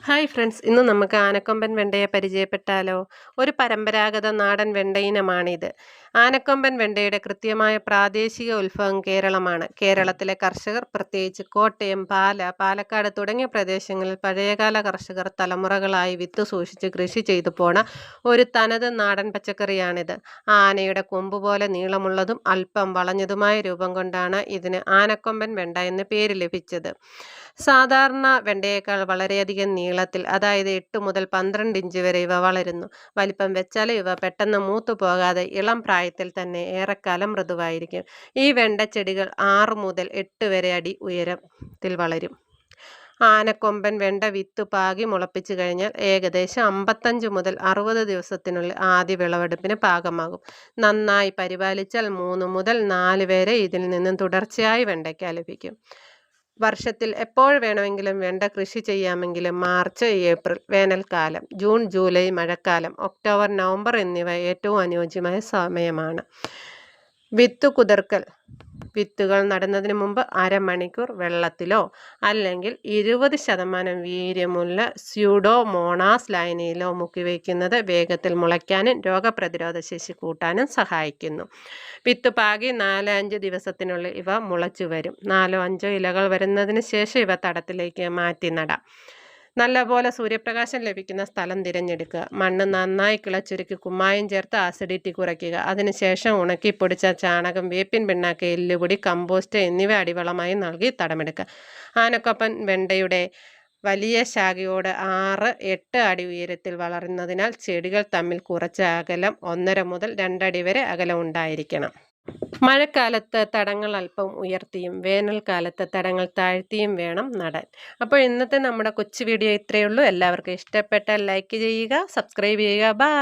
Hi friends, ഇന്ന് നമുക്ക് ആനക്കൊമ്പൻ വെണ്ടയെ പരിചയപ്പെട്ടാലോ? ഒരു പരമ്പരാഗത നാടൻ വെണ്ടയിനമാണിത്. ആനക്കൊമ്പൻ വെണ്ടയുടെ കൃത്യമായ പ്രാദേശിക ഉത്ഭവം കേരളമാണ്. കേരളത്തിലെ കർഷകർ, പ്രത്യേകിച്ച് കോട്ടയം, പാലക്കാട് തുടങ്ങിയ പ്രദേശങ്ങളിൽ പഴയകാല കർഷകർ തലമുറകളായി വിത്ത് സൂക്ഷിച്ച് കൃഷി ചെയ്തു പോണ ഒരു തനത് നാടൻ പച്ചക്കറിയാണിത്. ആനയുടെ കൊമ്പ് പോലെ നീളമുള്ളതും അല്പം വളഞ്ഞതുമായ രൂപം കൊണ്ടാണ് ഇതിന് ആനക്കൊമ്പൻ വെണ്ട എന്ന് പേര് ലഭിച്ചത്. സാധാരണ വെണ്ടയേക്കാൾ വളരെയധികം നീളത്തിൽ, അതായത് 8 മുതൽ 12 ഇഞ്ച് വരെ ഇവ വളരുന്നു. വലിപ്പം വെച്ചാൽ ഇവ പെട്ടെന്ന് മൂത്തു പോകാതെ ഇളം പ്രായത്തിൽ തന്നെ ഏറെക്കാലം മൃദുവായിരിക്കും. ഈ വെണ്ടച്ചെടികൾ 6 മുതൽ 8 വരെ അടി ഉയരത്തിൽ വളരും. ആനക്കൊമ്പൻ വെണ്ട വിത്ത് പാകി മുളപ്പിച്ചു കഴിഞ്ഞാൽ ഏകദേശം 55 മുതൽ 60 ദിവസത്തിനുള്ളിൽ ആദ്യ വിളവെടുപ്പിന് പാകമാകും. നന്നായി പരിപാലിച്ചാൽ 3 മുതൽ 4 വരെ ഇതിൽ നിന്നും തുടർച്ചയായി വെണ്ടയ്ക്ക ലഭിക്കും. വർഷത്തിൽ എപ്പോൾ വേണമെങ്കിലും വെണ്ട കൃഷി ചെയ്യാമെങ്കിലും മാർച്ച്, ഏപ്രിൽ വേനൽക്കാലം, ജൂൺ, ജൂലൈ മഴക്കാലം, ഒക്ടോബർ, നവംബർ എന്നിവ ഏറ്റവും അനുയോജ്യമായ സമയമാണ്. വിത്ത് കുതിർക്കൽ: വിത്തുകൾ നടുന്നതിന് മുമ്പ് അരമണിക്കൂർ വെള്ളത്തിലോ അല്ലെങ്കിൽ 20% വീര്യമുള്ള സ്യൂഡോമോണാസ് ലായനിയിലോ മുക്കിവയ്ക്കുന്നത് വേഗത്തിൽ മുളയ്ക്കാനും രോഗപ്രതിരോധ ശേഷി കൂട്ടാനും സഹായിക്കുന്നു. വിത്ത് പാകി 4-5 ദിവസത്തിനുള്ളിൽ ഇവ മുളച്ചു വരും. 4-5 ഇലകൾ വരുന്നതിന് ശേഷം ഇവ തടത്തിലേക്ക് മാറ്റി നടാം. നല്ലപോലെ സൂര്യപ്രകാശം ലഭിക്കുന്ന സ്ഥലം തിരഞ്ഞെടുക്കുക. മണ്ണ് നന്നായി കിളച്ചൊരുക്കി കുമ്മായം ചേർത്ത് ആസിഡിറ്റി കുറയ്ക്കുക. അതിനുശേഷം ഉണക്കിപ്പൊടിച്ച ചാണകം, വേപ്പിൻ പിണ്ണാക്ക്, എല്ലുപൊടി, കമ്പോസ്റ്റ് എന്നിവ അടിവളമായി നൽകി തടമെടുക്കുക. ആനക്കൊമ്പൻ വെണ്ടയുടെ വലിയ ശാഖയോട് 6-8 അടി ഉയരത്തിൽ വളരുന്നതിനാൽ ചെടികൾ തമ്മിൽ കുറച്ച് അകലം, 1.5 മുതൽ 2 അടി വരെ അകലം ഉണ്ടായിരിക്കണം. മഴക്കാലത്ത് തടങ്ങൾ അല്പം ഉയർത്തിയും വേനൽക്കാലത്ത് തടങ്ങൾ താഴ്ത്തിയും വേണം നടാൻ. അപ്പോൾ ഇന്നത്തെ നമ്മുടെ കൊച്ചു വീഡിയോ ഇത്രയേ ഉള്ളൂ. എല്ലാവർക്കും ഇഷ്ടപ്പെട്ടാൽ ലൈക്ക് ചെയ്യുക, സബ്സ്ക്രൈബ് ചെയ്യുക. ബൈ.